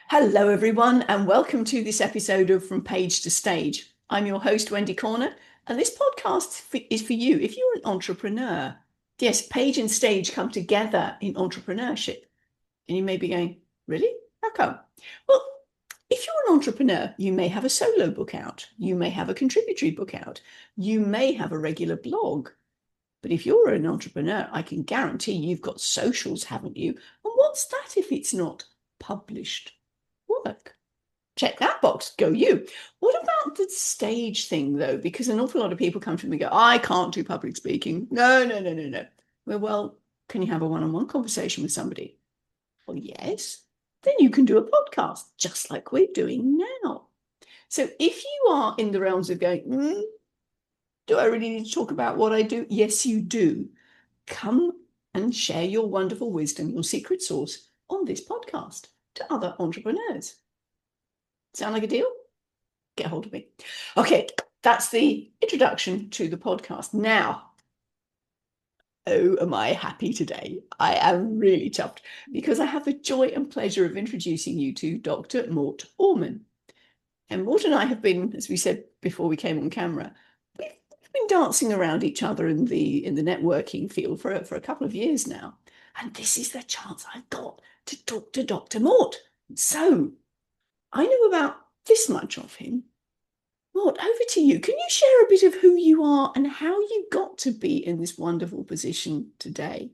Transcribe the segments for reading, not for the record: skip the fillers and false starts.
Hello, everyone, and welcome to this episode of From Page to Stage. I'm your host, Wendy Corner, and this podcast is for you if you're an entrepreneur. Yes, page and stage come together in entrepreneurship. And you may be going, really? How come? Well, if you're an entrepreneur, you may have a solo book out, you may have a contributory book out, you may have a regular blog. But if you're an entrepreneur, I can guarantee you've got socials, haven't you? And what's that if it's not published work? Check that box, go you. What about the stage thing though? Because an awful lot of people come to me and go, I can't do public speaking. No. Well, can you have a one-on-one conversation with somebody? Well, yes. Then you can do a podcast, just like we're doing now. So if you are in the realms of going, do I really need to talk about what I do? Yes, you do. Come and share your wonderful wisdom, your secret sauce on this podcast to other entrepreneurs. Sound like a deal? Get hold of me. Okay, that's the introduction to the podcast. Now, oh, am I happy today? I am really chuffed because I have the joy and pleasure of introducing you to Dr. Mort Orman. And Mort and I have been, as we said before we came on camera, we've been dancing around each other in the networking field for a couple of years now. And this is the chance I've got to talk to Dr. Mort. So I know about this much of him. Mort, over to you. Can you share a bit of who you are and how you got to be in this wonderful position today?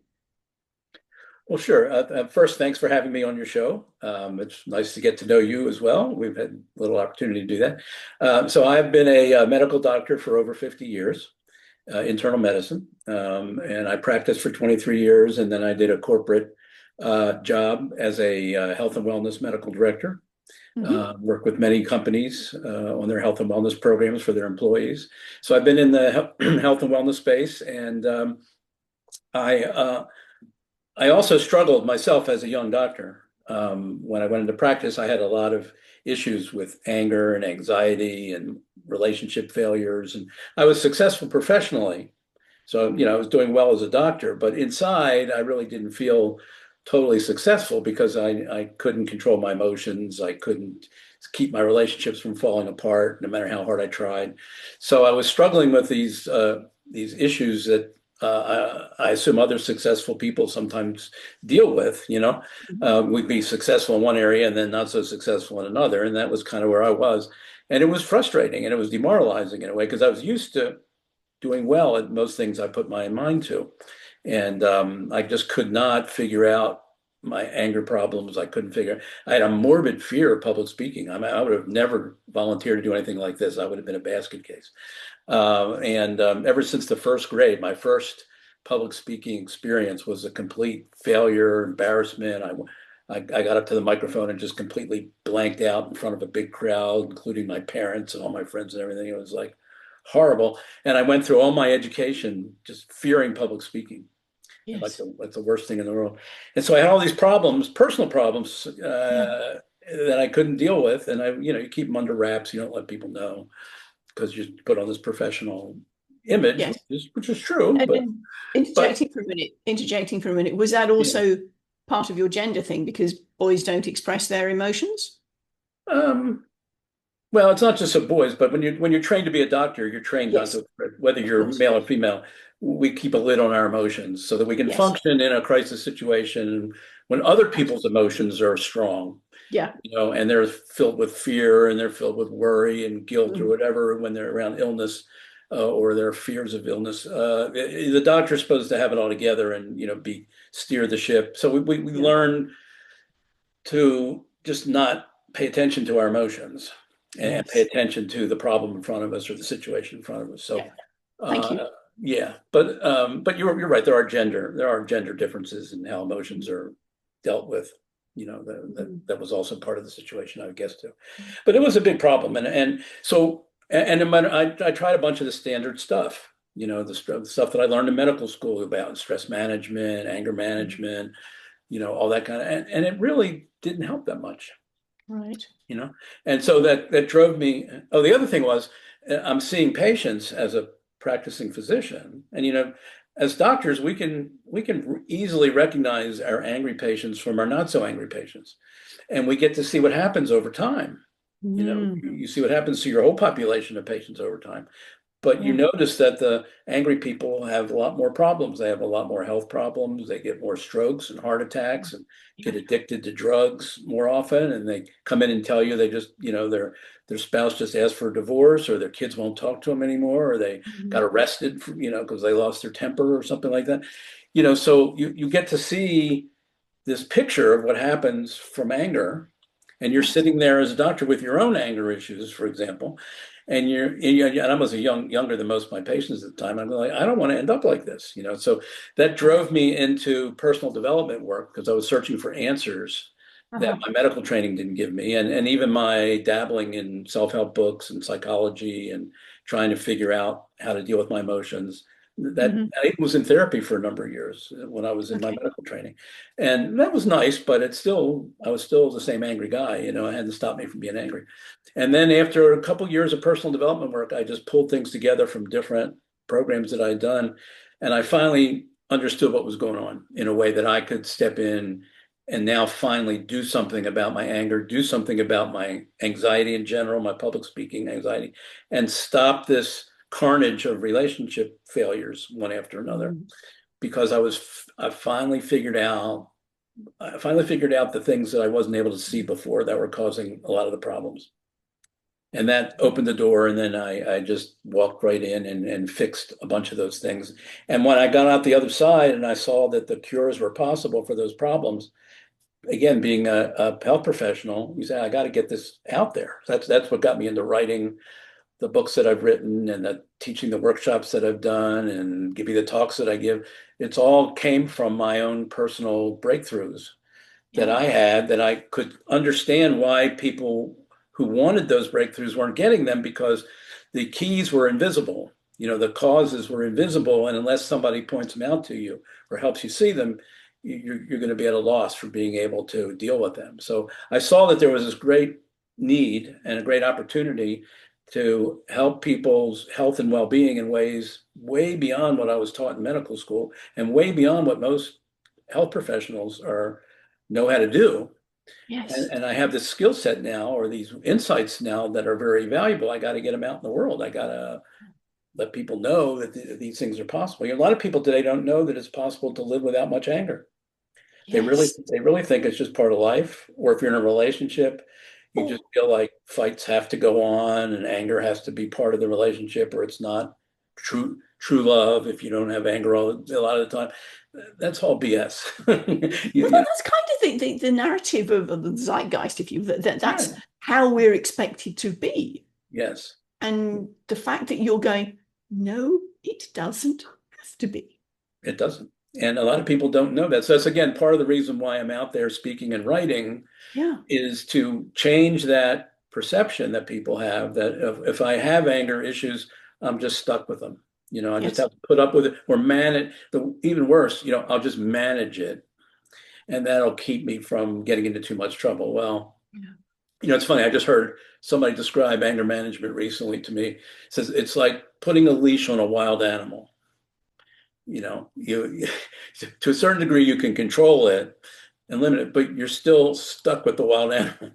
Well, sure. First, thanks for having me on your show. It's nice to get to know you as well. We've had a little opportunity to do that. So I've been a medical doctor for over 50 years, internal medicine, and I practiced for 23 years, and then I did a corporate job as a health and wellness medical director. Work with many companies on their health and wellness programs for their employees. So I've been in the health and wellness space, and I also struggled myself as a young doctor. When I went into practice, I had a lot of issues with anger and anxiety and relationship failures, and I was successful professionally. So, I was doing well as a doctor, but inside, I really didn't feel totally successful because I couldn't control my emotions. I couldn't keep my relationships from falling apart, no matter how hard I tried. So I was struggling with these issues that I assume other successful people sometimes deal with. We'd be successful in one area and then not so successful in another, and that was kind of where I was. And it was frustrating and it was demoralizing in a way because I was used to doing well at most things I put my mind to. And I just could not figure out my anger problems. I had a morbid fear of public speaking. I would have never volunteered to do anything like this. I would have been a basket case. And ever since the first grade, my first public speaking experience was a complete failure, embarrassment. I got up to the microphone and just completely blanked out in front of a big crowd, including my parents and all my friends and everything. It was like horrible. And I went through all my education just fearing public speaking. Like Yes. the worst thing in the world. And so I had all these problems, personal problems, that I couldn't deal with. And you keep them under wraps. You don't let people know because you put on this professional image, Yes. which is true. And But, then interjecting for a minute, was that yeah. also part of your gender thing because boys don't express their emotions? Um, well, it's not just for boys, but when you're trained to be a doctor, you're trained not Yes, to, whether of you're course. male or female, we keep a lid on our emotions so that we can Yes. function in a crisis situation when other people's emotions are strong. Yeah. And they're filled with fear and they're filled with worry and guilt or Mm. whatever when they're around illness, or their fears of illness. The doctor's supposed to have it all together and be steer the ship. So we Yeah. learn to just not pay attention to our emotions and pay Yes. attention to the problem in front of us or the situation in front of us. So Yeah. Thank you. uh, yeah, but you're right. There are gender differences in how emotions are dealt with. That was also part of the situation, I guess, too. But it was a big problem, and so I tried a bunch of the standard stuff. The stuff that I learned in medical school about stress management, anger management, all that kind of, and it really didn't help that much. Right. you know and so that drove me. Oh, the other thing was, I'm seeing patients as a practicing physician, and as doctors, we can easily recognize our angry patients from our not so angry patients, and we get to see what happens over time. You know, Mm, you see what happens to your whole population of patients over time. But you yeah. notice that the angry people have a lot more problems. They have a lot more health problems. They get more strokes and heart attacks and Yeah. get addicted to drugs more often. And they come in and tell you they just, their spouse just asked for a divorce, or their kids won't talk to them anymore, or they got Mhm. arrested for, because they lost their temper or something like that. So you get to see this picture of what happens from anger, and you're Yes. sitting there as a doctor with your own anger issues, for example, and I was younger than most of my patients at the time. I'm like, I don't want to end up like this. So that drove me into personal development work because I was searching for answers that Uh-huh. my medical training didn't give me, and even my dabbling in self-help books and psychology and trying to figure out how to deal with my emotions. That Hmm. I was in therapy for a number of years when I was in my Okay. medical training. And that was nice, but I was still the same angry guy. It hadn't stopped me from being angry. And then after a couple of years of personal development work, I just pulled things together from different programs that I'd done. And I finally understood what was going on in a way that I could step in and now finally do something about my anger, do something about my anxiety in general, my public speaking anxiety, and stop this carnage of relationship failures one after another Mm. because I finally figured out the things that I wasn't able to see before that were causing a lot of the problems. And that opened the door, and then I just walked right in and fixed a bunch of those things. And when I got out the other side and I saw that the cures were possible for those problems, again, being a health professional, you say, I got to get this out there. That's what got me into writing the books that I've written and teaching the workshops that I've done and giving the talks that I give. It's all came from my own personal breakthroughs that Yeah. I had, that I could understand why people who wanted those breakthroughs weren't getting them, because the keys were invisible. The causes were invisible. And unless somebody points them out to you or helps you see them, you're going to be at a loss for being able to deal with them. So I saw that there was this great need and a great opportunity to help people's health and well-being in ways way beyond what I was taught in medical school and way beyond what most health professionals know how to do. And, Yes. and I have this skill set now, or these insights now, that are very valuable. I got to get them out in the world. I got to let people know that these things are possible. A lot of people today don't know that it's possible to live without much anger. They really, Yes. they really think it's just part of life. Or if you're in a relationship, you just Oh, feel like fights have to go on and anger has to be part of the relationship, or it's not true love if you don't have anger a lot of the time. That's all BS. well, that's kind of the narrative of the zeitgeist, if you that's Yeah. how we're expected to be. Yes, And the fact that you're going, no, it doesn't have to be. it doesn't. And a lot of people don't know that. So that's again part of the reason why I'm out there speaking and writing, Yeah. is to change that perception that people have that if I have anger issues, I'm just stuck with them. I just Yes. have to put up with it or manage. Even worse, I'll just manage it, and that'll keep me from getting into too much trouble. Well, Yeah. it's funny. I just heard somebody describe anger management recently to me. It says it's like putting a leash on a wild animal. You to a certain degree you can control it and limit it, but you're still stuck with the wild animal.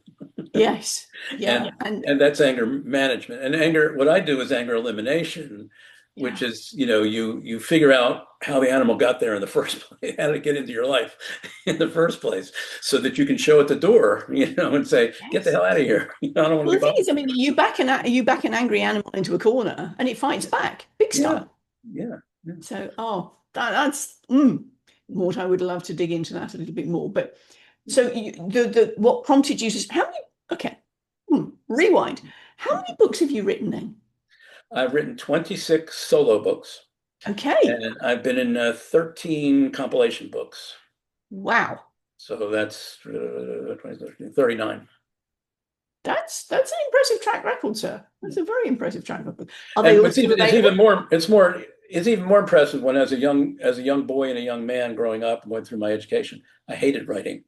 Yes. Yeah. and and that's anger management. And anger, what I do is anger elimination, which Yeah. is you figure out how the animal got there in the first place, how to get into your life in the first place, so that you can show it the door, and say, get the Yes. hell out of here. I don't want Well, to the be thing bothered. is, I mean, you back an angry animal into a corner and it fights back big Yeah, style. yeah, yeah. So, that's Mort, I would love to dig into that a little bit more. But so the what prompted you to how many? Okay, rewind. How many books have you written then? I've written 26 solo books, Okay, and I've been in 13 compilation books. wow, So that's 39. that's an impressive track record, sir. That's a very impressive track record. Are they And all it's still even it's available? even more it's even more impressive when, as a young boy and a young man growing up and went through my education, I hated writing.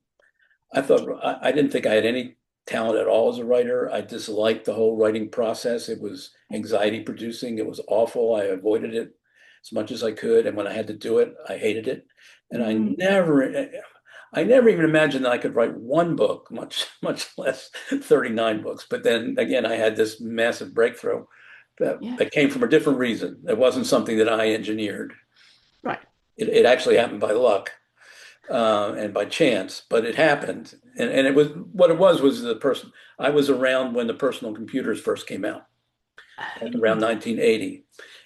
I didn't think I had any talent at all as a writer. I disliked the whole writing process. It was anxiety producing. It was awful. I avoided it. as much as I could. And when I had to do it, I hated it. And Mm. I never even imagined that I could write one book, much less 39 books. But then again, I had this massive breakthrough Yeah. that came from a different reason. It wasn't something that I engineered. Right. It actually happened by luck and by chance, but it happened. And it was what it was the person. I was around when the personal computers first came out, around 1980.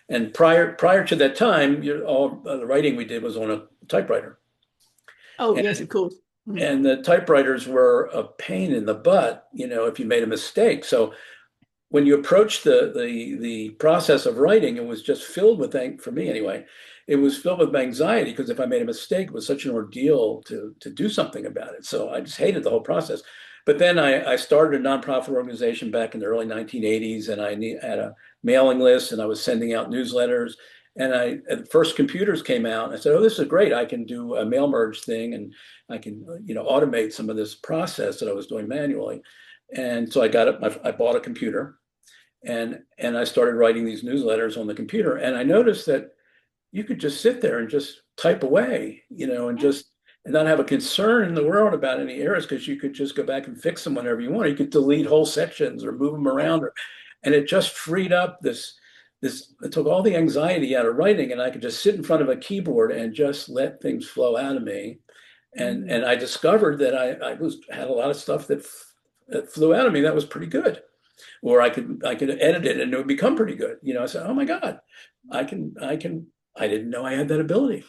And prior to that time, all the writing we did was on a typewriter. Oh, And yes, of course. Mm. and the typewriters were a pain in the butt, if you made a mistake. So when you approach the process of writing, it was just filled with, for me anyway, it was filled with anxiety because if I made a mistake, it was such an ordeal to do something about it. So I just hated the whole process. But then I started a nonprofit organization back in the early 1980s, and I had a mailing list, and I was sending out newsletters. And the first computers came out, and I said, "Oh, this is great! I can do a mail merge thing, and I can, automate some of this process that I was doing manually." And so I got it. I bought a computer, and I started writing these newsletters on the computer. And I noticed that you could just sit there and just type away, and not have a concern in the world about any errors because you could just go back and fix them whenever you want. You could delete whole sections or move them around, and it just freed up it took all the anxiety out of writing, and I could just sit in front of a keyboard and just let things flow out of me. And I discovered that I had a lot of stuff that flew out of me that was pretty good, or I could edit it and it would become pretty good. I said, "Oh my God, I didn't know I had that ability."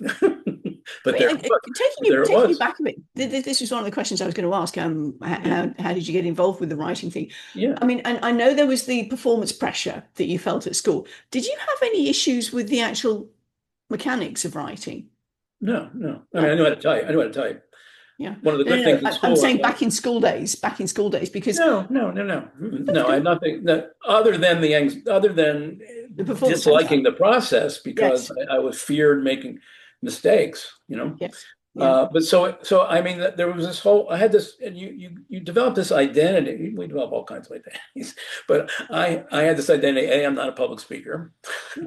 But there it Taking you was. back a bit, this was one of the questions I was going to ask. How did you get involved with the writing thing? Yeah. I mean, and I know there was the performance pressure that you felt at school. Did you have any issues with the actual mechanics of writing? No, no. I mean, No. I knew how to type. I knew how to type. Yeah. One of the No, good no, no. things in I'm school, saying back in school days, because no, no, no, no, that's no. I good. had nothing other than The performance pressure. disliking the process because Yes. I was feared making mistakes. Yes. Yeah. But so I mean, there was this whole. I had this, and you develop this identity. We develop all kinds of identities, but I had this identity. A, I'm not a public speaker. I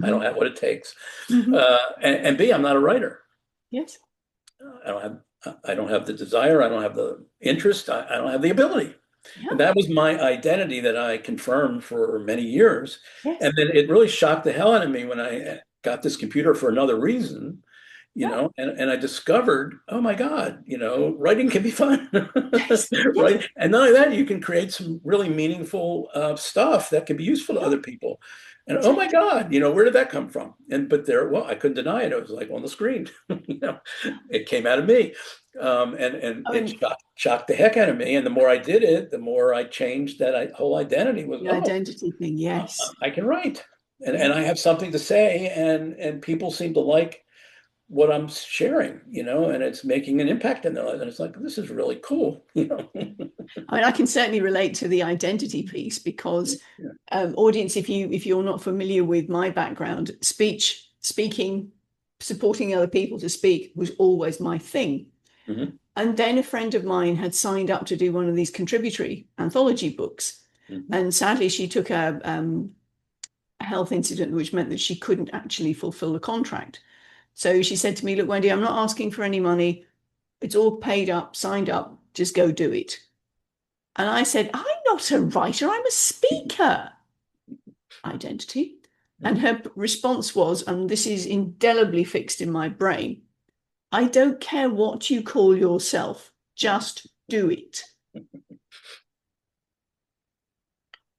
don't Hmm. have what it takes. Hmm. And B, I'm not a writer. Yes. I don't have the desire. I don't have the interest. I don't have the ability. Yeah. And that was my identity that I confirmed for many years. Yes. And then it really shocked the hell out of me when I got this computer for another reason, Yeah. and I discovered, oh my God, writing can be fun. Yes. Yes. Right. And not only that, you can create some really meaningful stuff that can be useful to Yeah. other people. And oh my Exactly. God, where did that come from? Well, I couldn't deny it. It was like on the screen. It came out of me. And I it mean, shocked the heck out of me. And the more I did it, the more I changed that whole identity was, the oh, identity thing. Yes. I can write, and Yeah. I have something to say, and people seem to like what I'm sharing, and it's making an impact in their lives. And it's like, this is really cool. I mean, I can certainly relate to the identity piece because, Yeah. audience, if you're not familiar with my background, speaking, supporting other people to speak was always my thing. Mhm. And then a friend of mine had signed up to do one of these contributory anthology books, Mhm. and sadly, she took a health incident which meant that she couldn't actually fulfill the contract. So she said to me, "Look, Wendy, I'm not asking for any money. It's all paid up, signed up. Just go do it." And I said, "I'm not a writer, I'm a speaker." Identity. And her response was, and this is indelibly fixed in my brain, "I don't care what you call yourself, just do it."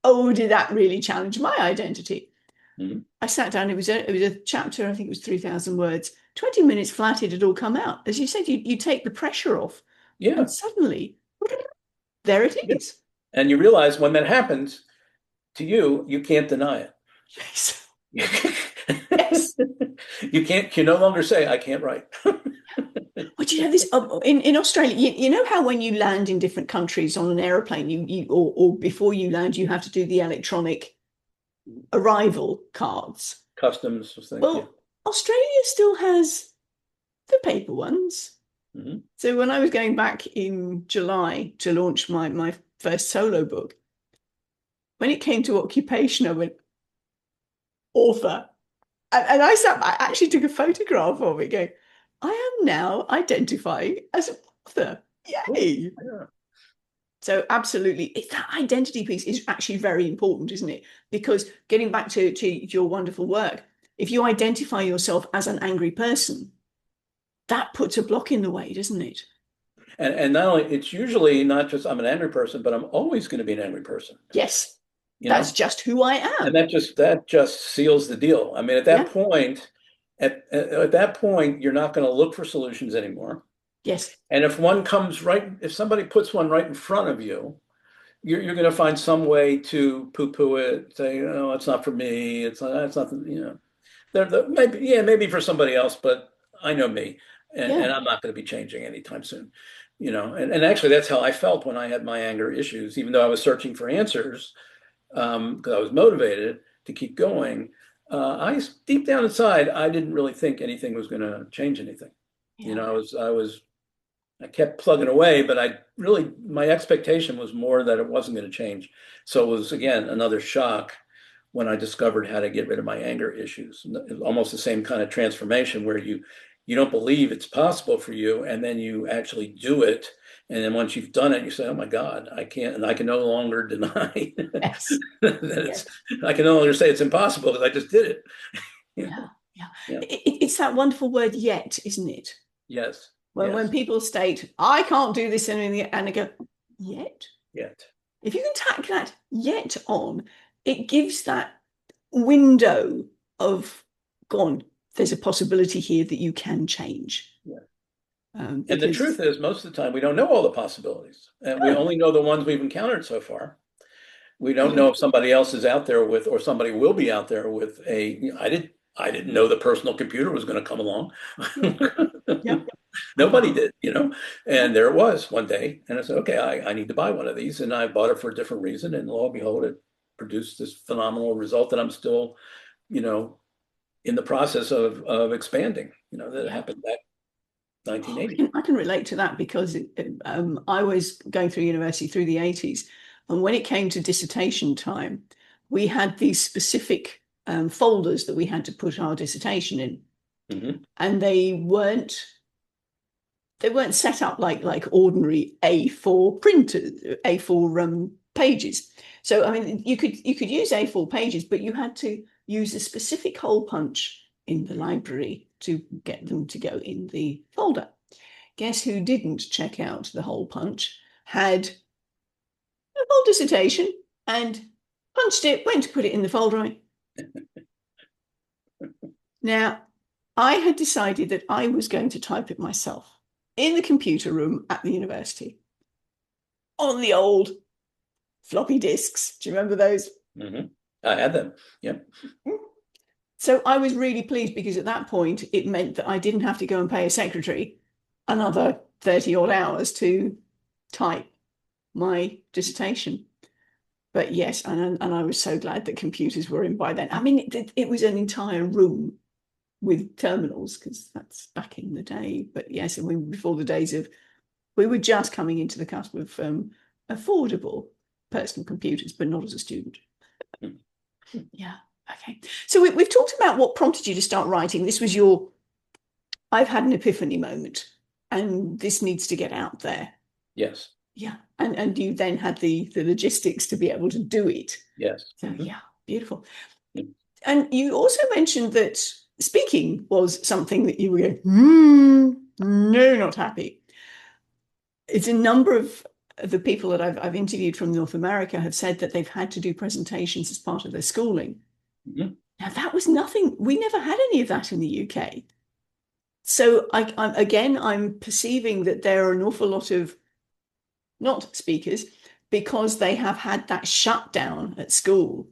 Oh, did that really challenge my identity? Mhm. I sat down, it was a chapter, I think it was 3,000 words. 20 minutes flat, it had all come out. As you said, you take the pressure off, Yeah. and suddenly there it Yeah. is. And you realize when that happens to you, you can't deny it. Yes. You Yes. can no longer say, I can't write. But you know this in Australia. You know how when you land in different countries on an aeroplane, or before you land, you have to do the electronic arrival cards. Customs thing. Yeah. Well, Australia still has the paper ones. Mhm. So when I was going back in July to launch my first solo book, when it came to occupation, I went, author. I actually took a photograph of it going, I am now identifying as an author. Cool. Yay. Yeah. So absolutely, that identity piece is actually very important, isn't it? Because getting back to your wonderful work, if you identify yourself as an angry person, that puts a block in the way, doesn't it? And not only, it's usually not just I'm an angry person, but I'm always going to be an angry person, Yes, you that's know? just who I And am. that just seals the deal. I mean, at that Yeah. point, at that point, you're not going to look for solutions anymore. Yes. And if somebody puts one right in front of you, you're going to find some way to poo-poo it, say, oh, it's not for me. It's not, maybe, yeah, maybe for somebody else, but I know me, Yeah. and I'm not going to be changing anytime soon. And actually, that's how I felt when I had my anger issues, even though I was searching for answers, because I was motivated to keep going. Deep down inside, I didn't really think anything was going to change anything. Yeah. I kept plugging away, but my expectation was more that it wasn't going to change. So it was, again, another shock when I discovered how to get rid of my anger issues. Almost the same kind of transformation where you don't believe it's possible for you, and then you actually do it. And then once you've done it, you say, "Oh my God, I can't," and I can no longer deny Yes. that Yes. I can no longer say it's impossible because I just did it. Yeah. Yeah. Yeah. It's that wonderful word yet, isn't it? Yes. When Yes. people state, I can't do this and I go, yet? Yet. If you can tack that yet on, it gives that window of gone, there's a possibility here that you can change. Yeah. And the Because truth is, most of the time, we don't know all the possibilities, and we oh, only know the ones we've encountered so far. We don't yeah, know if somebody else is out there with, or somebody will be out there with I didn't know the personal computer was going to come along. yeah, yeah, Nobody ah, did, you know? yeah, And there it was one day. And I said, okay, I need to buy one of these. And I bought it for a different reason. And lo and behold, it produced this phenomenal result that I'm still, you know, in the process of expanding, that yeah. happened back Oh, 1980. I can relate to that because I was going through university through the 80s. And when it came to dissertation time, we had these specific folders that we had to put our dissertation in. Mm-hmm. And they weren't set up like ordinary A4 printers, A4 pages. So I mean, you could use A4 pages, but you had to use a specific hole punch in the library to get them to go in the folder. Guess who didn't check out the hole punch? Had a whole dissertation and punched it, went to put it in the folder. Now, I had decided that I was going to type it myself in the computer room at the university on the old floppy disks. Do you remember those? Mm-hmm. I had them. Yep. So I was really pleased because at that point it meant that I didn't have to go and pay a secretary another 30 odd hours to type my dissertation. But yes, and I was so glad that computers were in by then. I mean, it was an entire room with terminals because that's back in the day. But yes, and before the days of, we were just coming into the cusp of affordable personal computers, but not as a student. Yeah. Okay. So we've talked about what prompted you to start writing. This was your, I've had an epiphany moment, and this needs to get out there. Yes. Yeah. And you then had the logistics to be able to do it. Yes. So Mm-hmm. yeah, beautiful. And you also mentioned that speaking was something that you were going, no, not happy. It's a number of the people that I've interviewed from North America have said that they've had to do presentations as part of their schooling. Mm-hmm. Now, that was nothing, we never had any of that in the UK. So I'm perceiving that there are an awful lot of not speakers because they have had that shutdown at school,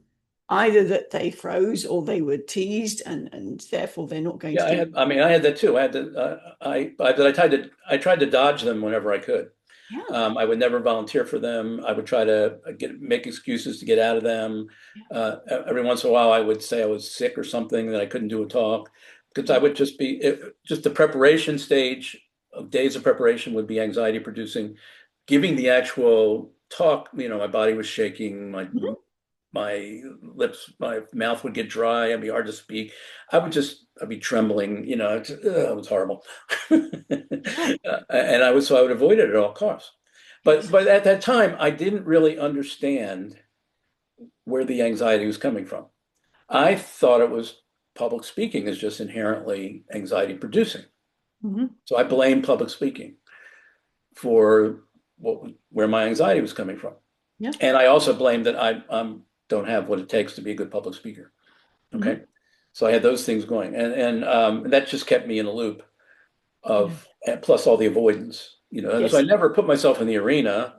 either that they froze or they were teased and therefore they're not going Yeah, to do. I had that too. I had to, I tried to dodge them whenever I could. Yeah, I would never volunteer for them. I would try to make excuses to get out of them. yeah, Every once in a while, I would say I was sick or something that I couldn't do a talk because I yeah. would just the preparation stage of days of preparation would be anxiety producing. Giving the actual talk, my body was shaking, Mhm. my lips, my mouth would get dry. It'd be hard to speak. I'd be trembling. It was horrible. Yeah. So I would avoid it at all costs. Yes. But at that time, I didn't really understand where the anxiety was coming from. I thought it was public speaking is just inherently anxiety producing. Hmm. So I blamed public speaking for where my anxiety was coming from. Yeah. And I also blamed that I don't have what it takes to be a good public speaker. Okay. Hmm. So I had those things going. And that just kept me in a loop Yeah. and plus all the avoidance, And so Yes. I never put myself in the arena,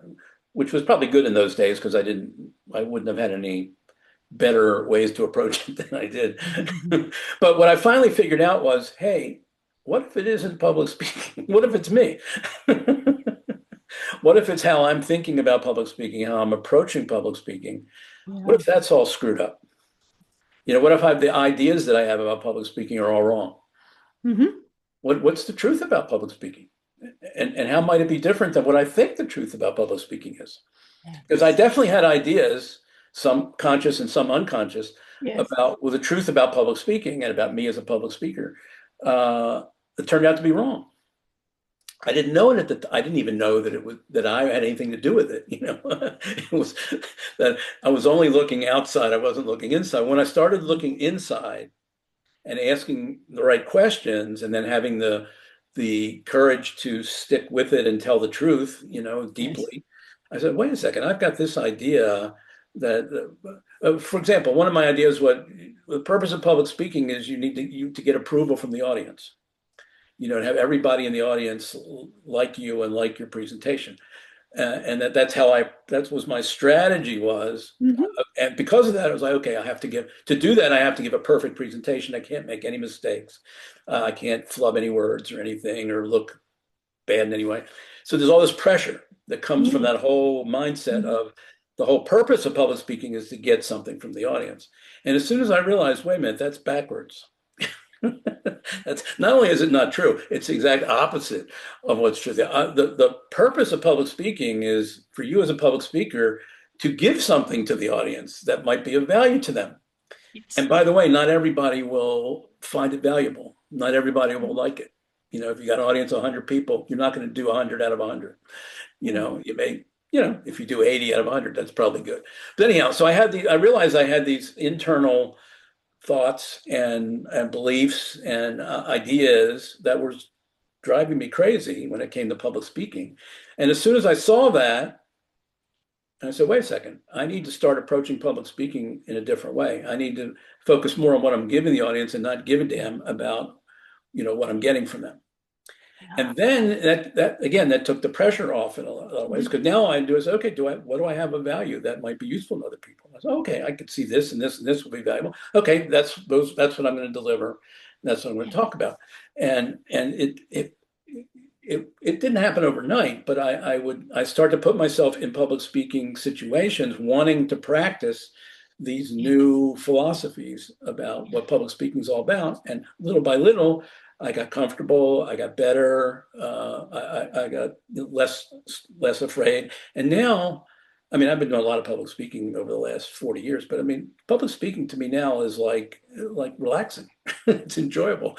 which was probably good in those days because I wouldn't have had any better ways to approach it than I did. But what I finally figured out was, hey, what if it isn't public speaking? What if it's me? What if it's how I'm thinking about public speaking, how I'm approaching public speaking? What Yeah. if that's all screwed up? What if the ideas that I have about public speaking are all wrong? Hmm. What's the truth about public speaking? And how might it be different than what I think the truth about public speaking is? Because I Yes. definitely had ideas, some conscious and some unconscious, Yes. the truth about public speaking and about me as a public speaker. It turned out to be wrong. I didn't know it I didn't even know that I had anything to do with it. It was that I was only looking outside. I wasn't looking inside. When I started looking inside and asking the right questions, and then having the courage to stick with it and tell the truth, Yes. deeply, I said, wait a second, I've got this idea that, for example, one of my ideas, the purpose of public speaking is you need to get approval from the audience. To have everybody in the audience like you and like your presentation. And that was my strategy was. Hmm. And because of that, I was like, okay, to do that, I have to give a perfect presentation. I can't make any mistakes. I can't flub any words or anything or look bad in any way. So there's all this pressure that comes from Yeah. that whole mindset Mhm. of the whole purpose of public speaking is to get something from the audience. And as soon as I realized, wait a minute, that's backwards. That's not only is it not true, it's the exact opposite of what's true. The purpose of public speaking is for you as a public speaker to give something to the audience that might be of value to them. And Yes. by the way, not everybody will find it valuable. Not everybody will like it. If you got an audience of 100 people, you're not going to do 100 out of 100. You may, if you do 80 out of 100, that's probably good. But anyhow, so I realized I had these internal thoughts and beliefs and ideas that were driving me crazy when it came to public speaking. And as soon as I saw that, I said, wait a second, I need to start approaching public speaking in a different way. I need to focus more on what I'm giving the audience and not give a damn about, what I'm getting from them. Yeah. And then that took the pressure off in a lot of ways, because now I do is, okay, what do I have of value that might be useful to other people? I said, okay, I could see this and this and this will be valuable. Okay, that's what I'm going to deliver. That's what I'm going to talk about. And it didn't happen overnight, but I start to put myself in public speaking situations, wanting to practice these Yeah. new philosophies about what public speaking is all about. And little by little, I got comfortable. I got better. I got less afraid. And now, I've been doing a lot of public speaking over the last 40 years, but public speaking to me now is like relaxing. It's enjoyable.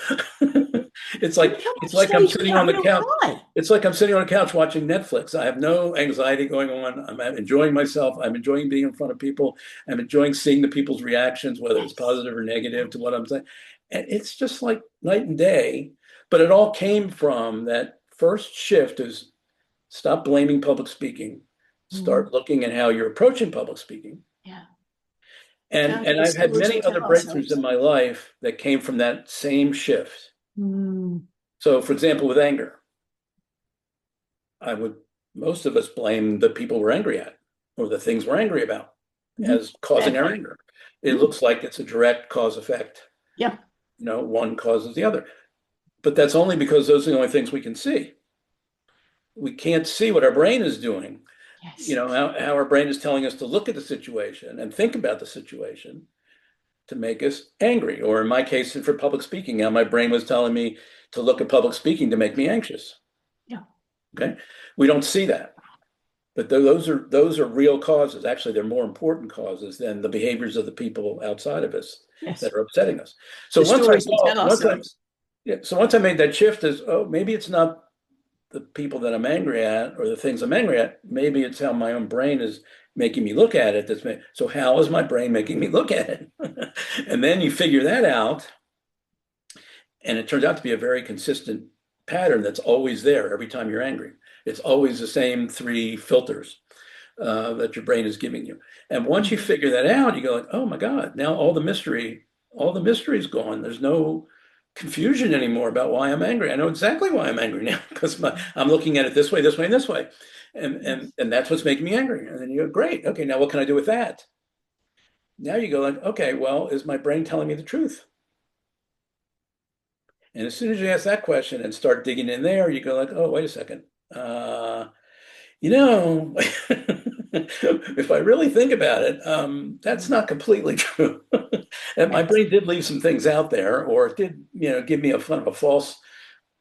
It's When like you come it's off like I'm stage, sitting you on the don't couch. cry. It's like I'm sitting on a couch watching Netflix. I have no anxiety going on. I'm enjoying myself. I'm enjoying being in front of people. I'm enjoying seeing the people's reactions, whether it's Yes. positive or negative to what I'm saying. And it's just like night and day. But it all came from that first shift is stop blaming public speaking, Mhm. start looking at how you're approaching public speaking. Yeah. And Found the I've had stories we many tell other breakthroughs ourselves. in my life that came from that same shift. Mm. So, for example, with anger, most of us blame the people we're angry at or the things we're angry about Mhm. as causing Fair our point. anger. It Mm. looks like it's a direct cause effect. Yeah. One causes the other. But that's only because those are the only things we can see. We can't see what our brain is doing. Yes. How our brain is telling us to look at the situation and think about the situation to make us angry. Or in my case, for public speaking, how my brain was telling me to look at public speaking to make me anxious. Yeah. Okay. We don't see that. But those are real causes. Actually, they're more important causes than the behaviors of the people outside of us that Yes. are upsetting us. So The stories we tell ourselves. once I made that shift as, oh, maybe it's not the people that I'm angry at or the things I'm angry at. Maybe it's how my own brain is making me look at it. So how is my brain making me look at it? And then you figure that out, and it turns out to be a very consistent pattern that's always there every time you're angry. It's always the same three filters that your brain is giving you. And once you figure that out, you go like, oh my God, now all the mystery is gone. There's no confusion anymore about why I'm angry. I know exactly why I'm angry now because I'm looking at it this way, and this way. And that's what's making me angry. And then you go, great. Okay, now what can I do with that? Now you go like, okay, well, is my brain telling me the truth? And as soon as you ask that question and start digging in there, you go like, oh, wait a second. You know, if I really think about it, that's not completely true. And my Yes. brain did leave some things out there, or it did, give me a kind of a false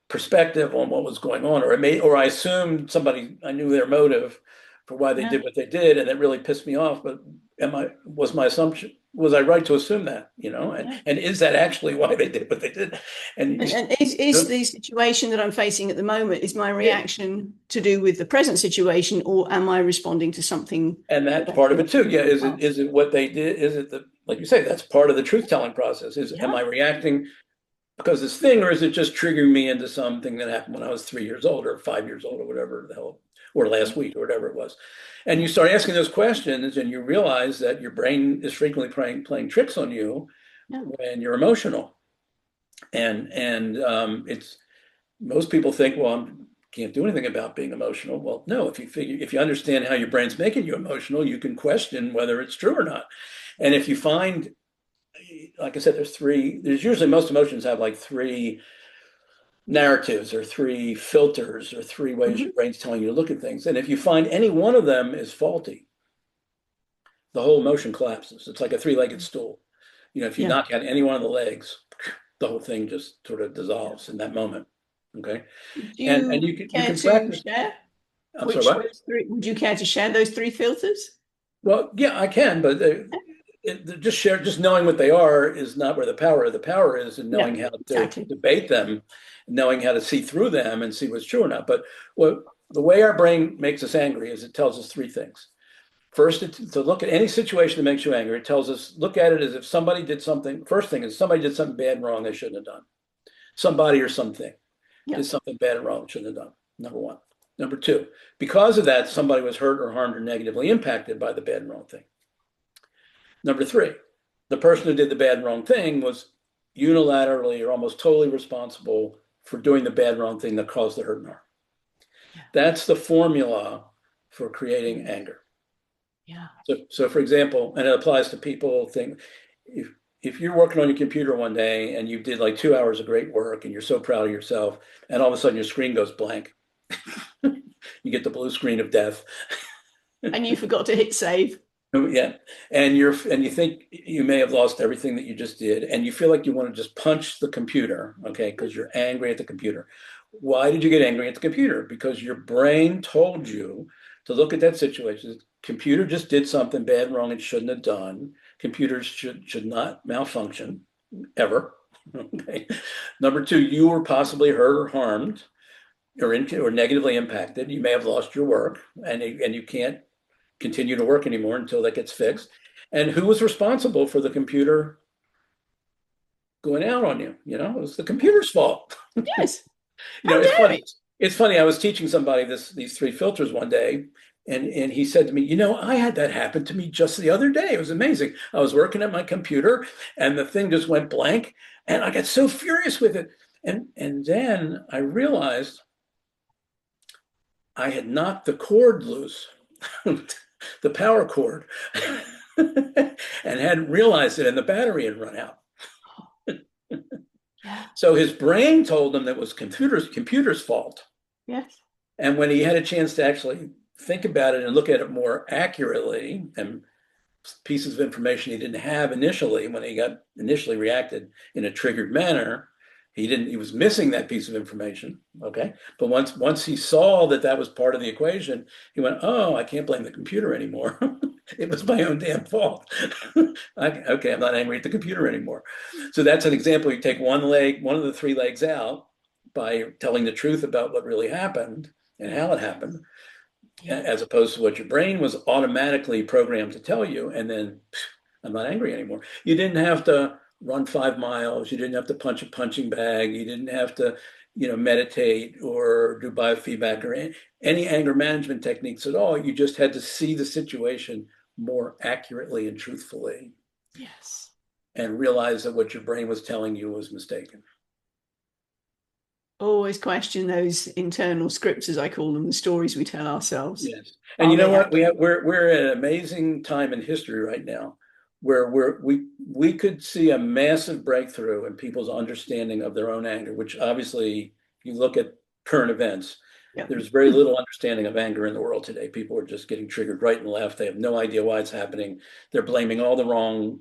perspective on what was going on, or I assumed I knew their motive for why they Yeah. did what they did, and it really pissed me off. But my assumption, was I right to assume that, Yeah. and is that actually why they did what they did? And And is the situation that I'm facing at the moment, is my yeah, reaction to do with the present situation, or am I responding to something and that that's part of actually it too. happened Yeah, in the is past? it what they did? Is it like you say, that's part of the truth telling process? Am Yeah. I reacting because this thing, or is it just triggering me into something that happened when I was 3 years old or 5 years old or whatever the hell, or last week or whatever it was? And you Yeah. start asking those questions, and you realize that your brain is frequently playing tricks on you Yeah. when you're emotional. And it's most people think, well, I can't do anything about being emotional. Well, no, if you understand how your brain's making you emotional, you can question whether it's true or not. And if you find, like I said, there's usually most emotions have like three narratives or three filters or three ways Mhm. your brain's telling you to look at things. And if you find any one of them is faulty, the whole emotion collapses. It's like a three-legged stool. If you Yeah. knock out any one of the legs, the whole thing just sort of Yeah. dissolves in that moment. Okay. Do And you you care can to practice. share I'm sorry, which what? those three? Would you care to share those three filters? Well, yeah, I can, but just knowing what they are is not where the power is. The power is in knowing No, how to exactly. debate them, knowing how to see through them and see what's true or not. But the way our brain makes us angry is it tells us three things. First, to look at any situation that makes you angry, it tells us, look at it as if somebody did something. First thing is somebody did something bad and wrong they shouldn't have done. Somebody or something Yeah. did something bad and wrong shouldn't have done. Number one. Number two, because of that, somebody was hurt or harmed or negatively impacted by the bad and wrong thing. Number three, the person who did the bad and wrong thing was unilaterally or almost totally responsible for doing the bad and wrong thing that caused the hurt and harm. Yeah. That's the formula for creating anger. Yeah. So for example, and it applies to people, if you're working on your computer one day and you did like 2 hours of great work and you're so proud of yourself, and all of a sudden your screen goes blank, you get the blue screen of death. And you forgot to hit save. Yeah, and you think you may have lost everything that you just did, and you feel like you want to just punch the computer, okay, because you're angry at the computer. Why did you get angry at the computer? Because your brain told you to look at that situation. Computer just did something bad, wrong, it shouldn't have done. Computers should not malfunction ever. Okay. Number two, you were possibly hurt or harmed or negatively impacted. You may have lost your work, and you can't continue to work anymore until that gets fixed. And who was responsible for the computer going out on you? It was the computer's fault. Yes. You know, How it's dare funny. it? It's funny. I was teaching somebody these three filters one day, and he said to me, I had that happen to me just the other day. It was amazing. I was working at my computer, and the thing just went blank, and I got so furious with it. And then I realized I had knocked the cord loose, the power cord, and hadn't realized it, and the battery had run out. Yeah. So his brain told him that it was computer's fault. Yes. And when he had a chance to actually think about it and look at it more accurately, and pieces of information he didn't have initially when he got initially reacted in a triggered manner, He was missing that piece of information. Okay. But once he saw that that was part of the equation, he went, oh, I can't blame the computer anymore. It was my own damn fault. Okay, I'm not angry at the computer anymore. So that's an example. You take one leg, one of the three legs out by telling the truth about what really happened and how it happened, Yeah. as opposed to what your brain was automatically programmed to tell you. And then I'm not angry anymore. You didn't have to run 5 miles. You didn't have to punch a punching bag. You didn't have to, meditate or do biofeedback or any anger management techniques at all. You just had to see the situation more accurately and truthfully Yes. and realize that what your brain was telling you was mistaken. Always question those internal scripts, as I call them, the stories we tell ourselves. Yes. And Are you know they what? accurate? We're at an amazing time in history right now where we could see a massive breakthrough in people's understanding of their own anger, which obviously, if you look at current events, Yeah. there's very little understanding of anger in the world today. People are just getting triggered right and left. They have no idea why it's happening. They're blaming all the wrong Yes.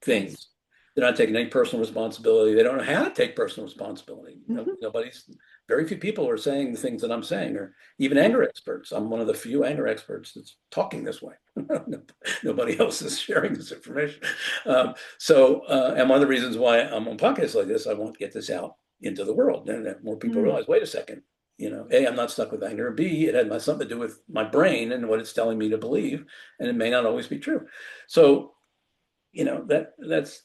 things. They're not taking any personal responsibility. They don't know how to take personal responsibility. Mhm. Very few people are saying the things that I'm saying, or even anger experts. I'm one of the few anger experts that's talking this way. Nobody else is sharing this information. And one of the reasons why I'm on podcasts like this, I want to get this out into the world and that more people Mm. realize, wait a second, A, I'm not stuck with anger. B, it had something to do with my brain and what it's telling me to believe, and it may not always be true. So, that's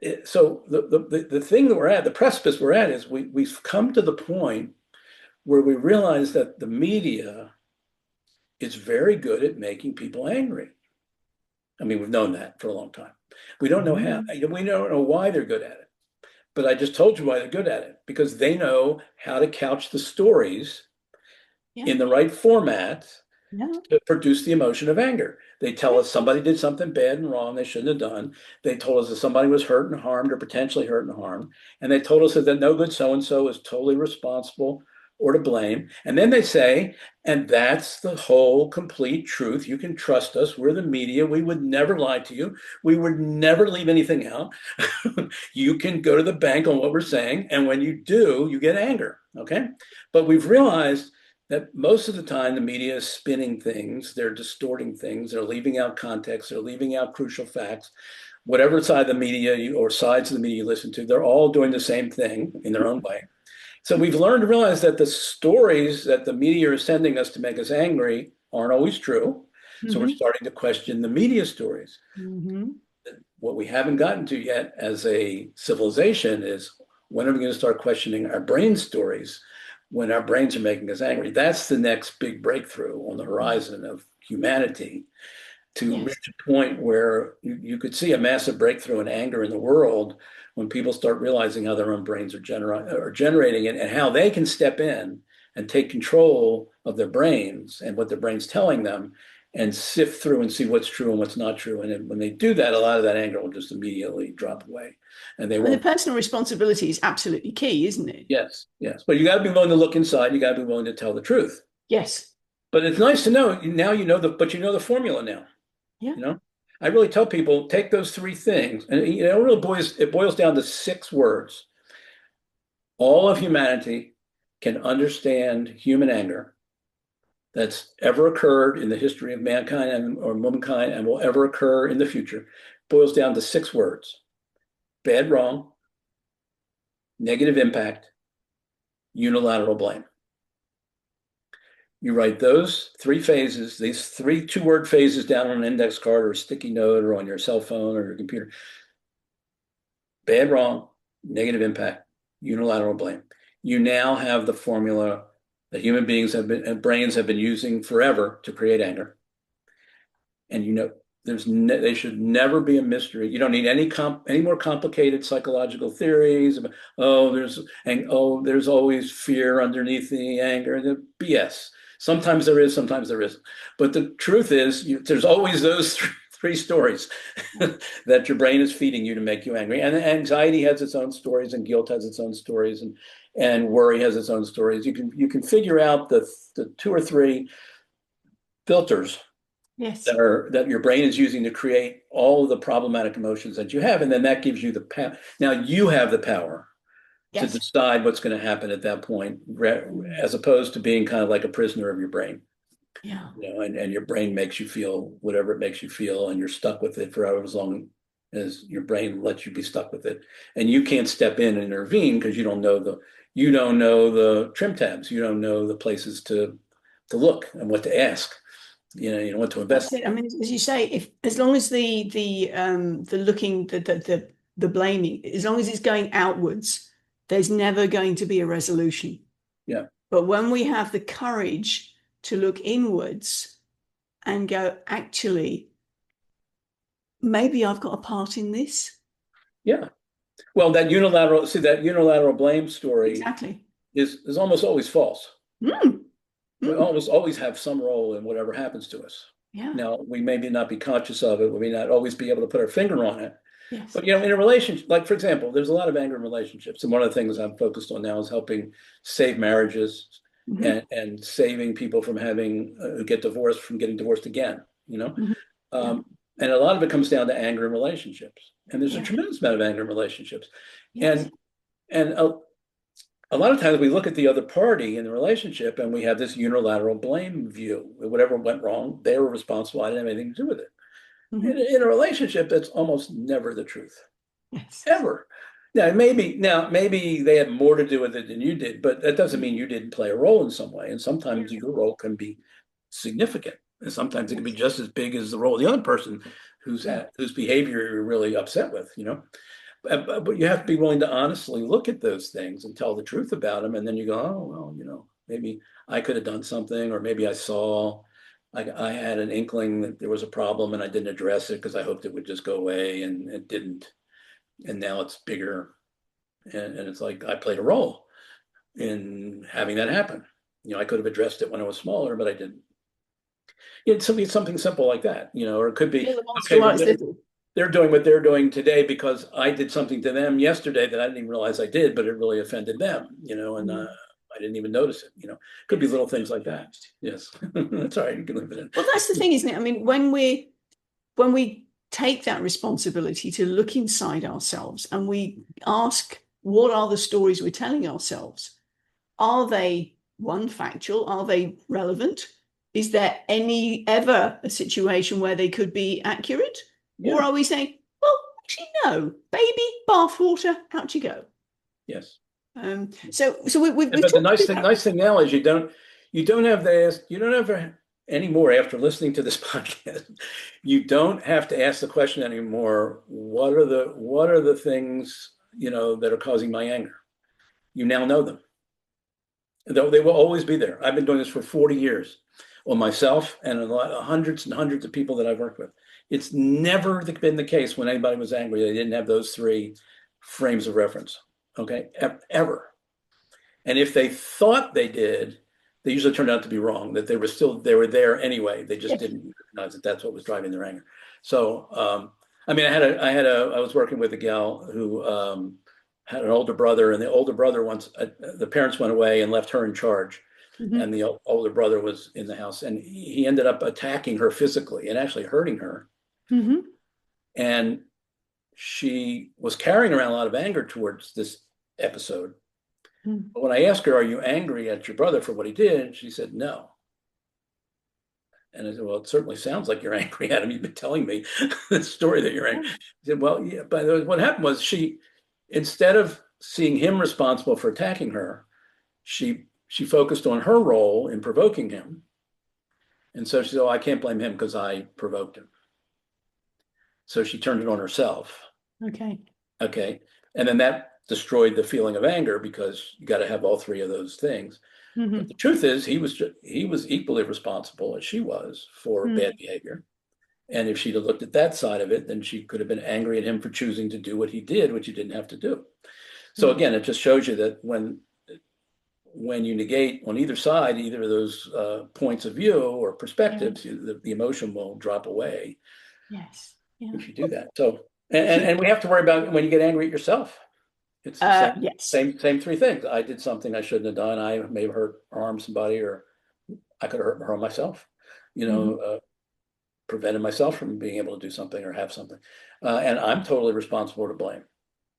it. So the thing that we're at, the precipice we're at, is we've come to the point where we realize that the media is very good at making people angry. I mean, we've known that for a long time. We don't know how, Mm. we don't know why they're good at it. But I just told you why they're good at it, because they know how to couch the stories Yeah. in the right format Yeah. to produce the emotion of anger. They tell us somebody did something bad and wrong they shouldn't have done. They told us that somebody was hurt and harmed or potentially hurt and harmed. And they told us that no good so-and-so is totally responsible or to blame. And then they say, and that's the whole complete truth. You can trust us. We're the media. We would never lie to you. We would never leave anything out. You can go to the bank on what we're saying. And when you do, you get anger. Okay. But we've realized that most of the time the media is spinning things, they're distorting things, they're leaving out context, they're leaving out crucial facts. Whatever side of the media or sides of the media you listen to, they're all doing the same thing in their own way. So we've learned to realize that the stories that the media is sending us to make us angry aren't always true. So we're Mm-hmm. starting to question the media stories. Mm-hmm. What we haven't gotten to yet as a civilization is, when are we going to start questioning our brain stories when our brains are making us angry? That's the next big breakthrough on the horizon of humanity, to Yes. reach a point where you could see a massive breakthrough in anger in the world when people start realizing how their own brains are generating it, and how they can step in and take control of their brains and what their brain's telling them, and sift through and see what's true and what's not true. And then when they do that, a lot of that anger will just immediately drop away, and they And the won't. personal responsibility is absolutely key, isn't it? Yes, yes. But you got to be willing to look inside. You got to be willing to tell the truth. Yes. But it's nice to know now, but you know the formula now. Yeah. You know, I really tell people, take those three things, and it boils down to 6 words. All of humanity can understand human anger that's ever occurred in the history of mankind or womankind and will ever occur in the future. Boils down to 6 words: bad, wrong, negative impact, unilateral blame. You write those 3 phases, these 2-word phases, down on an index card or a sticky note or on your cell phone or your computer. Bad, wrong, negative impact, unilateral blame. You now have the formula that human beings and brains have been using forever to create anger. And they should never be a mystery. You don't need any more complicated psychological theories about, there's always fear underneath the anger. The BS. Sometimes there is, sometimes there isn't. But the truth is, there's always those three stories that your brain is feeding you to make you angry. And anxiety has its own stories, and guilt has its own stories, and worry has its own stories. You can figure out the 2 or 3 filters Yes. that your brain is using to create all of the problematic emotions that you have, and then that gives you the power. Now you have the power to Yes. decide what's going to happen at that point, as opposed to being kind of like a prisoner of your brain. Yeah. And your brain makes you feel whatever it makes you feel, and you're stuck with it for however long as your brain lets you be stuck with it. And you can't step in and intervene because you don't know the trim tabs, you don't know the places to look and what to ask. You know what to That's invest. it. I mean, as you say, if as long as the looking the blaming, as long as it's going outwards, there's never going to be a resolution. Yeah. But when we have the courage to look inwards and go, actually, maybe I've got a part in this. Yeah. Well, that unilateral blame story Exactly. is almost always false. Mm, We mm, almost always have some role in whatever happens to us. yeah. Now, we may not be conscious of it. We may not always be able to put our finger on it. Yes. But, in a relationship, like, for example, there's a lot of anger in relationships. And one of the things I'm focused on now is helping save marriages Mm-hmm, and saving people from having get divorced from getting divorced again, mm-hmm. Yeah. Um, and a lot of it comes down to anger in relationships. And there's a Yeah. tremendous amount of anger in relationships. Yes. And a lot of times we look at the other party in the relationship and we have this unilateral blame view. Whatever went wrong, they were responsible. I didn't have anything to do with it. Mm-hmm. In a relationship, that's almost never the truth, Yes. ever. Now maybe they had more to do with it than you did, but that doesn't mean you didn't play a role in some way. And sometimes Yes. your role can be significant, and sometimes it can be Yes. just as big as the role of the other person Yeah. whose behavior you're really upset with. But you have to be willing to honestly look at those things and tell the truth about them. And then you go, oh, well, maybe I could have done something, or maybe I had an inkling that there was a problem and I didn't address it because I hoped it would just go away, and it didn't. And now it's bigger. And it's like I played a role in having that happen. I could have addressed it when I was smaller, but I didn't. It's something simple like that, or it could be, Kill the monster okay, while it's little. they're doing what they're doing today because I did something to them yesterday that I didn't even realize I did, but it really offended them, and Mm. I didn't even notice it. Could be little things like that. Yes, that's all right. You can leave it in. Well, that's the thing, isn't it? I mean, when we take that responsibility to look inside ourselves and we ask, what are the stories we're telling ourselves? Are they one factual? Are they relevant? Is there any ever a situation where they could be accurate? Or Yeah. are we saying, well, actually, no, baby, bathwater, out you go? Yes. So we've But the talked about, nice thing now is you don't have anymore after listening to this podcast. You don't have to ask the question anymore. What are the things that are causing my anger? You now know them. Though they will always be there. I've been doing this for 40 years on myself and hundreds and hundreds of people that I've worked with. It's never been the case when anybody was angry they didn't have those three frames of reference. Okay, ever. And if they thought they did, they usually turned out to be wrong. That they were there anyway. They just yes. didn't recognize that that's what was driving their anger. So, I mean, I was working with a gal who had an older brother, and the older brother the parents went away and left her in charge, Mm-hmm. and the older brother was in the house, and he ended up attacking her physically and actually hurting her, Mm-hmm. and she was carrying around a lot of anger towards this episode. Mm-hmm. But when I asked her, "Are you angry at your brother for what he did?" she said, "No." And I said, "Well, it certainly sounds like you're angry at him. You've been telling me the story that you're angry." She said, "Well, yeah, but what happened was instead of seeing him responsible for attacking her, she focused on her role in provoking him. And so she said, "Oh, I can't blame him because I provoked him." So she turned it on herself. Okay. Okay. And then that destroyed the feeling of anger because you got to have all three of those things. But Mm-hmm. the truth is, he was equally responsible as she was for Mm-hmm. bad behavior. And if she'd have looked at that side of it, then she could have been angry at him for choosing to do what he did, which he didn't have to do. So again, it just shows you that when you negate on either side, either of those points of view or perspectives, the emotion will drop away Yes. Yeah. if you do that. So, and we have to worry about when you get angry at yourself. It's the Yes. same three things. I did something I shouldn't have done. I may have hurt or harmed somebody, or I could have hurt myself. Mm-hmm. Prevented myself from being able to do something or have something, and I'm totally responsible to blame.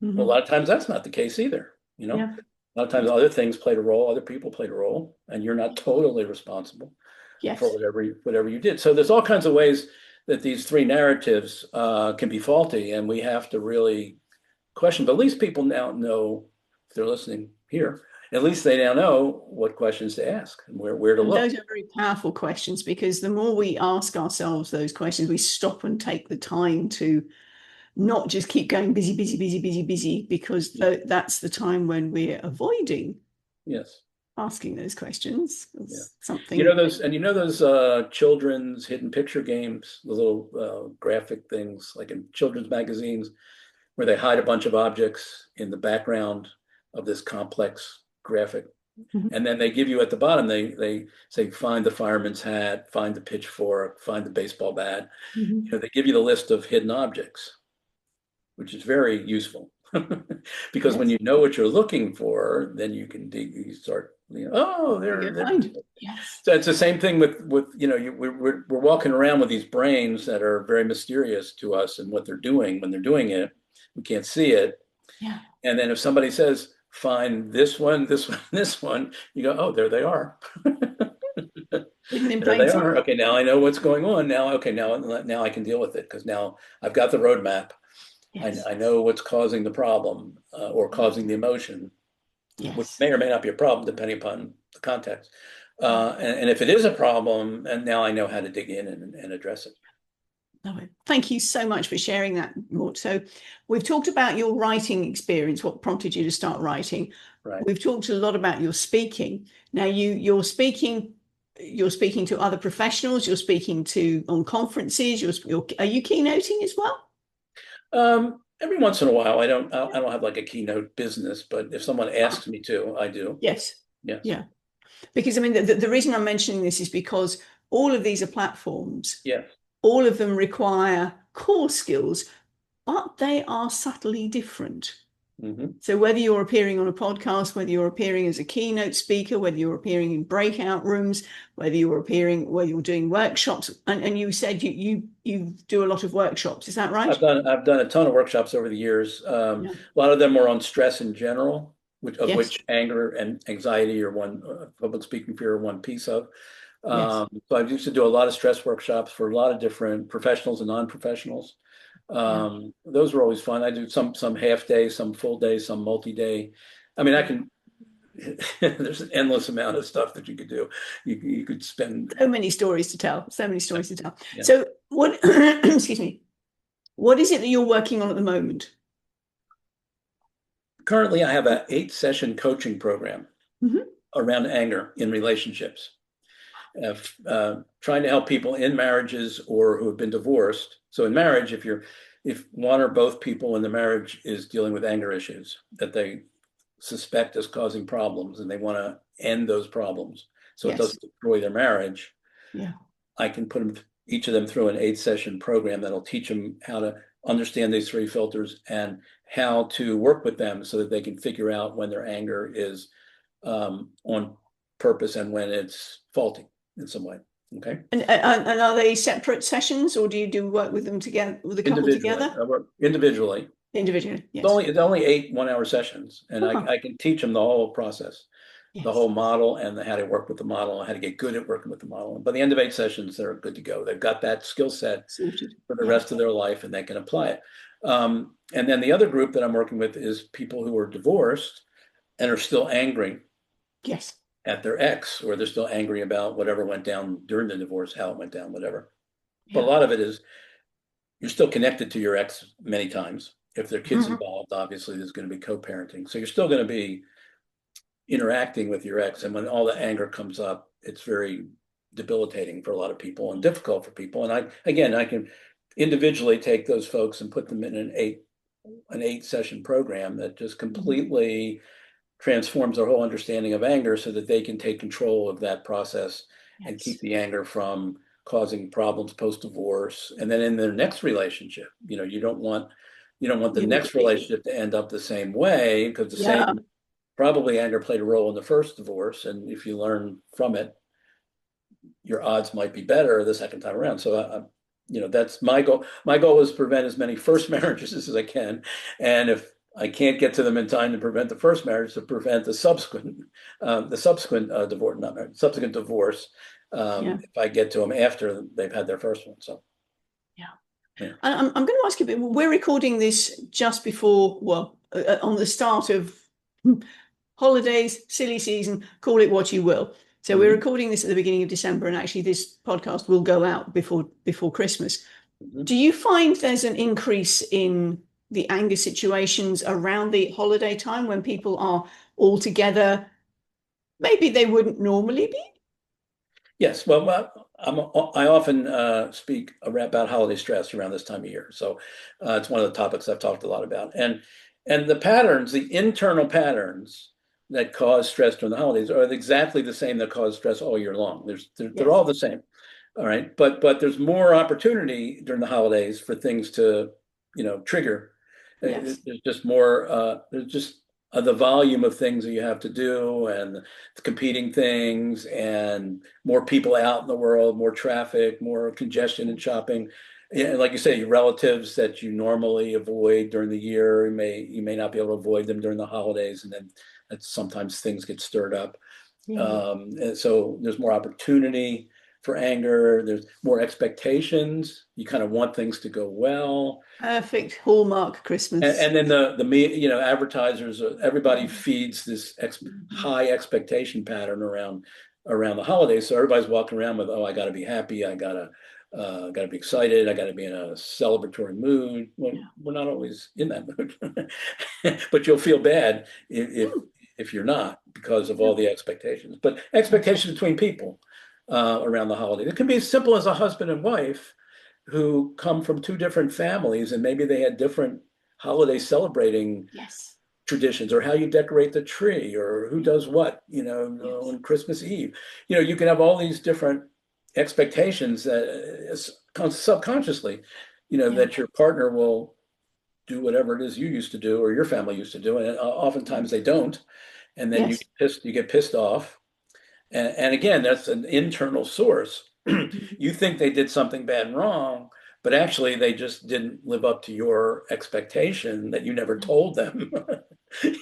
Well, a Mm-hmm. lot of times that's not the case either. you know. Yeah. A lot of times other things played a role, other people played a role, and you're not totally responsible for Yes. whatever you did. So there's all kinds of ways that these three narratives can be faulty, and we have to really question. But at least people now know, if they're listening here, at least they now know what questions to ask and where to And look. those are very powerful questions, because the more we ask ourselves those questions, we stop and take the time to not just keep going busy, busy, busy, busy, busy, because that's the time when we're avoiding Yes. asking those questions. Yeah. It's something. Those children's hidden picture games, the little graphic things like in children's magazines, where they hide a bunch of objects in the background of this complex graphic. And then they give you at the bottom, they say, find the fireman's hat, find the pitchfork, find the baseball bat. They give you the list of hidden objects, which is very useful. Because when Yes. you know what you're looking for, then you can dig, you start, oh, You they're. find. Yes. So it's the same thing with we're walking around with these brains that are very mysterious to us, and what they're doing when they're doing it, we can't see it. Yeah. And then if somebody says, find this one, this one, this one, you go, oh, there they are. Hidden in There plain they sight. are. Okay, now I know what's going on. Now I can deal with it, because now I've got the roadmap. Yes. I know what's causing the problem or causing the emotion, which Yes. may or may not be a problem depending upon the context. And if it is a problem, and now I know how to dig in and address it. Thank you so much for sharing that, Mort. So we've talked about your writing experience, what prompted you to start writing. Right. We've talked a lot about your speaking. Now you're speaking to other professionals, you're speaking to on conferences, are you keynoting as well? Every once in a while, I don't have like a keynote business, but if someone asks me to, I do. Yes. Yes. Yeah. Because I mean, the reason I'm mentioning this is because all of these are platforms. Yes. All of them require core skills, but they are subtly different. So whether you're appearing on a podcast, whether you're appearing as a keynote speaker, whether you're appearing in breakout rooms, whether you're doing workshops, and you said you do a lot of workshops, is that right? I've done a ton of workshops over the years. Yeah. A lot of them were on stress in general, Yes. which anger and anxiety are one, public speaking fear are one piece of. Yes. So I used to do a lot of stress workshops for a lot of different professionals and non-professionals. Those were always fun. I do some half day, some full day, some multi-day. I mean, I can. There's an endless amount of stuff that you could do. You could spend So many stories to tell. So many stories to tell. Yeah. So what? Excuse me. What is it that you're working on at the moment? Currently, I have an 8-session coaching program around anger in relationships, trying to help people in marriages or who have been divorced. So in marriage, if one or both people in the marriage is dealing with anger issues that they suspect is causing problems, and they want to end those problems so it doesn't destroy their marriage, I can put each of them through an 8-session program that'll teach them how to understand these 3 filters and how to work with them so that they can figure out when their anger is on purpose and when it's faulty in some way. Okay. And are they separate sessions, or do you do work with them together, with a couple together? I work individually. Individually, yes. It's only 8 one-hour sessions, and I can teach them the whole process, the whole model, and how to work with the model, and how to get good at working with the model. And by the end of 8 sessions, they're good to go. They've got that skill set sorted for the rest of their life, and they can apply it. And then the other group that I'm working with is people who are divorced and are still angry at their ex, or they're still angry about whatever went down during the divorce, how it went down, whatever. But a lot of it is you're still connected to your ex many times. If there are kids involved, obviously there's going to be co-parenting. So you're still going to be interacting with your ex. And when all the anger comes up, it's very debilitating for a lot of people and difficult for people. And I can individually take those folks and put them in an 8-session program that just completely transforms their whole understanding of anger so that they can take control of that process and keep the anger from causing problems post-divorce. And then in their next relationship, you don't want the next relationship to end up the same way, because the same probably anger played a role in the first divorce. And if you learn from it, your odds might be better the second time around. So that's my goal. My goal is to prevent as many first marriages as I can. And if I can't get to them in time to prevent the first marriage, to prevent the subsequent divorce, not marriage, subsequent divorce. Yeah. If I get to them after they've had their first one. So, Yeah. yeah. And I'm going to ask you a bit. We're recording this just before, well, on the start of holidays, silly season, call it what you will. So we're Mhm. recording this at the beginning of December, and actually this podcast will go out before Christmas. Mhm. Do you find there's an increase in the anger situations around the holiday time when people are all together? Maybe they wouldn't normally be. Yes, well, I often speak about holiday stress around this time of year. So it's one of the topics I've talked a lot about. And the patterns, the internal patterns that cause stress during the holidays are exactly the same that cause stress all year long. They're Yes. all the same. All right. But there's more opportunity during the holidays for things to, trigger. Yes. There's just more, there's just the volume of things that you have to do and the competing things and more people out in the world, more traffic, more congestion and shopping. Yeah, like you say, your relatives that you normally avoid during the year, you may not be able to avoid them during the holidays, and then sometimes things get stirred up. Yeah. And so there's more opportunity for anger. There's more expectations. You kind of want things to go well. Perfect Hallmark And, Christmas. and then advertisers, everybody feeds this high expectation pattern around the holidays. So everybody's walking around with, oh, I got to be happy. I got to be excited. I got to be in a celebratory mood. Well, Yeah. we're not always in that mood, but you'll feel bad if you're not because of Yeah. all the expectations. But expectations between people around the holidays. It can be as simple as a husband and wife who come from two different families and maybe they had different holiday celebrating Yes. traditions or how you decorate the tree or who does what, Yes. on Christmas Eve. You can have all these different expectations that subconsciously, Yeah. that your partner will do whatever it is you used to do or your family used to do. And oftentimes they don't. And then Yes. you get pissed off. And again, that's an internal source. You think they did something bad and wrong, but actually they just didn't live up to your expectation that you never told them.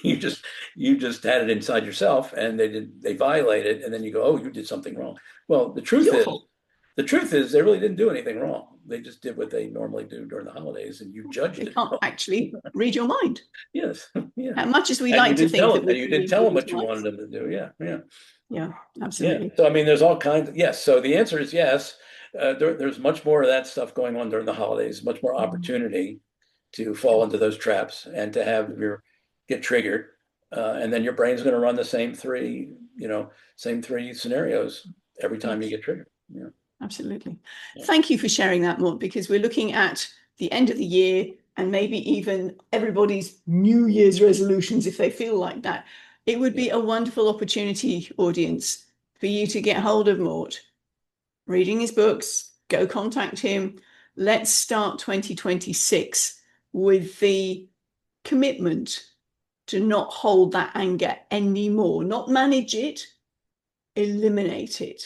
You just you just had it inside yourself and they violated and then you go, oh, you did something wrong. Well, the It's truth your is fault. the truth is they really didn't do anything wrong. They just did what they normally do during the holidays and you judged They it can't wrong. actually read your mind. Yes. Yeah. How much as we And you like to didn't think tell that them and we you can didn't read tell them people's what you wanted minds. them to do. Yeah. Yeah. Yeah, Yeah. absolutely. So, I mean, there's all kinds. Yes. So the answer is yes. There's much more of that stuff going on during the holidays, much more Mhm. opportunity to fall into those traps and to have your get triggered. And then your brain's going to run the same three scenarios every time you Yes, get triggered. Yeah. absolutely. Yeah. Thank you for sharing that, Mort, because we're looking at the end of the year and maybe even everybody's New Year's resolutions if they feel like that. It would Yeah. be a wonderful opportunity, audience, for you to get hold of Mort, reading his books, go contact him. Let's start 2026 with the commitment to not hold that anger anymore, not manage it, eliminate it.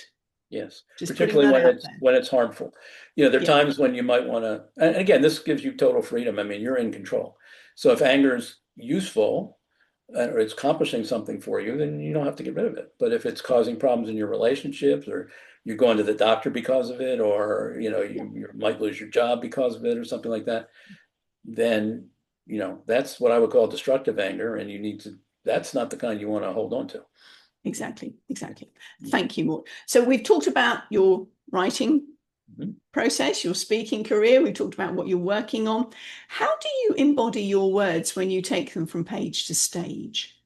Yes, Just putting particularly that when out it's there. when it's harmful. There are Yeah. times when you might want to, and again, this gives you total freedom. I mean, you're in control. So if anger is useful or it's accomplishing something for you, then you don't have to get rid of it. But if it's causing problems in your relationships, or you're going to the doctor because of it, or Yeah. you might lose your job because of it, or something like that, then that's what I would call destructive anger, and that's not the kind you want to hold on to. Exactly. Exactly. Thank you, Mort. So we've talked about your writing Mhm. process, your speaking career. We've talked about what you're working on. How do you embody your words when you take them from page to stage?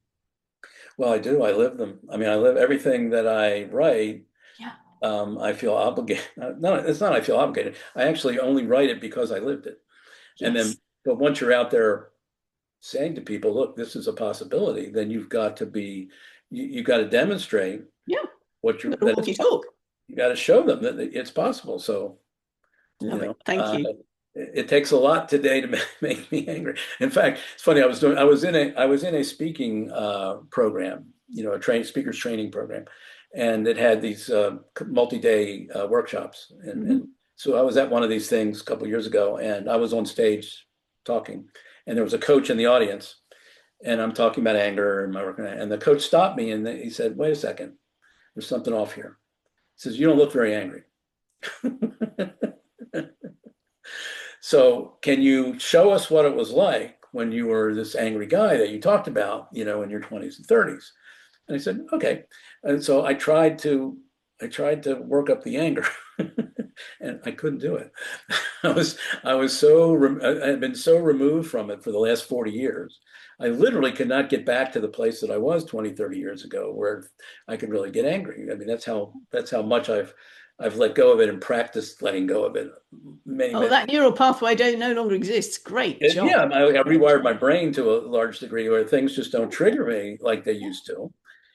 Well, I do. I live them. I mean, I live everything that I write. Yeah. I feel obligated. No, it's not I feel obligated. I actually only write it because I lived it. And then, Yes. but once you're out there saying to people, look, this is a possibility, then you got to demonstrate Yeah. what You've you're, got to that walk it's your talk. possible. You got to show them that it's possible. So, you Love know, it. Thank you. it takes a lot today to make me angry. In fact, it's funny. I was in a speaking program, a speakers training program, and it had these multi-day workshops, and Mhm. and so I was at one of these things a couple of years ago, and I was on stage talking, and there was a coach in the audience, and I'm talking about anger and my work, and the coach stopped me and he said, "Wait a second, there's something off here." He says, "You don't look very angry." So can you show us what it was like when you were this angry guy that you talked about, in your 20s and 30s? And I said, okay. And so I tried to work up the anger and I couldn't do it. I had been so removed from it for the last 40 years. I literally could not get back to the place that I was 20, 30 years ago where I could really get angry. I mean, that's how much I've let go of it and practiced letting go of it many, Oh, many. that neural pathway don't no longer exists. Great job. Yeah, I rewired my brain to a large degree where things just don't trigger me like they used to.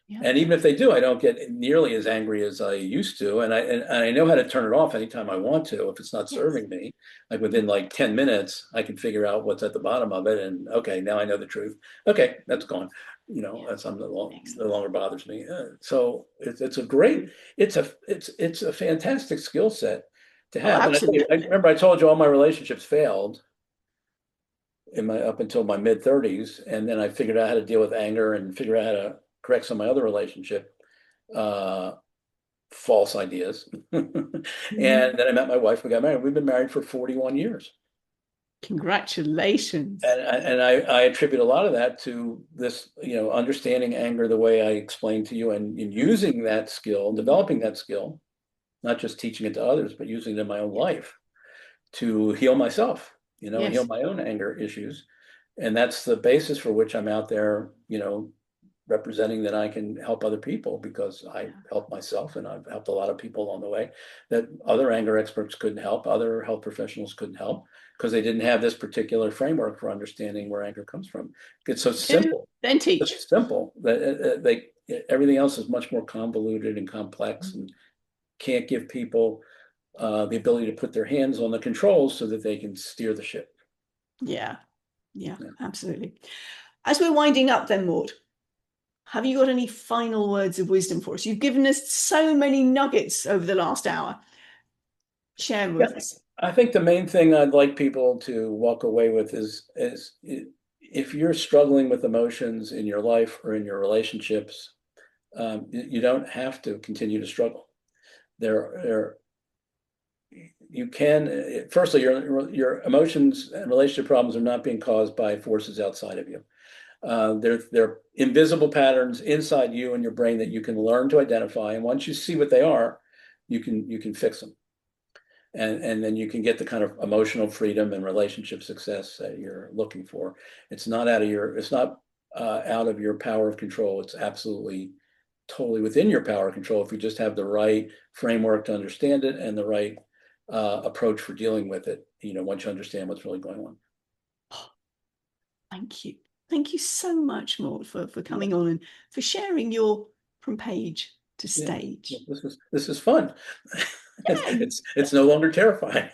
Yeah. And even if they do, I don't get nearly as angry as I used to. And I know how to turn it off anytime I want to. If it's not Yes. serving me, like within like 10 minutes, I can figure out what's at the bottom of it. And okay, now I know the truth. Okay, that's gone. Yeah. That's no Excellent. longer bothers me. So it's a great, it's a fantastic skill set to Oh, have. And I absolutely. remember I told you all my relationships failed in my up until my mid 30s, and then I figured out how to deal with anger and figure out how to correct some of my other relationship uh, false ideas. And Mhm. then I met my wife. We got married. We've been married for 41 years. Congratulations. And I attribute a lot of that to this, understanding anger the way I explained to you, and using that skill, developing that skill, not just teaching it to others, but using it in my own Yeah. life to heal myself, and heal Yes. my own anger issues. And that's the basis for which I'm out there, representing that I can help other people because I Yeah. helped myself and I've helped a lot of people along the way that other anger experts couldn't help, other health professionals couldn't help because they didn't have this particular framework for understanding where anger comes from. It's so Do, simple, then teach. it's simple that everything else is much more convoluted and complex and can't give people the ability to put their hands on the controls so that they can steer the ship. Yeah. Yeah, Yeah. absolutely. As we're winding up then, Mort, have you got any final words of wisdom for us? You've given us so many nuggets over the last hour. Share Yeah, with us. I think the main thing I'd like people to walk away with is if you're struggling with emotions in your life or in your relationships, you don't have to continue to struggle. There, you can. Firstly, your emotions and relationship problems are not being caused by forces outside of you. They're invisible patterns inside you and your brain that you can learn to identify. And once you see what they are, you can fix them. And then you can get the kind of emotional freedom and relationship success that you're looking for. It's not out of your power of control. It's absolutely totally within your power of control if you just have the right framework to understand it and the right approach for dealing with it, once you understand what's really going on. Oh, thank you. Thank you so much, Mort, for Yeah, coming on and for sharing your from page to yeah, yeah. stage. This is fun. It's Yeah. it's it's no longer terrifying.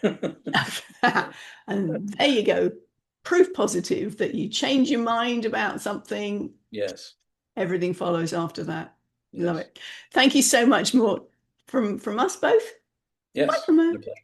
And there you go. Proof positive that you change your mind about something, Yes, everything follows after that. Love yes, it. Thank you so much, Mort. From us both. Bye yes. from her. Okay.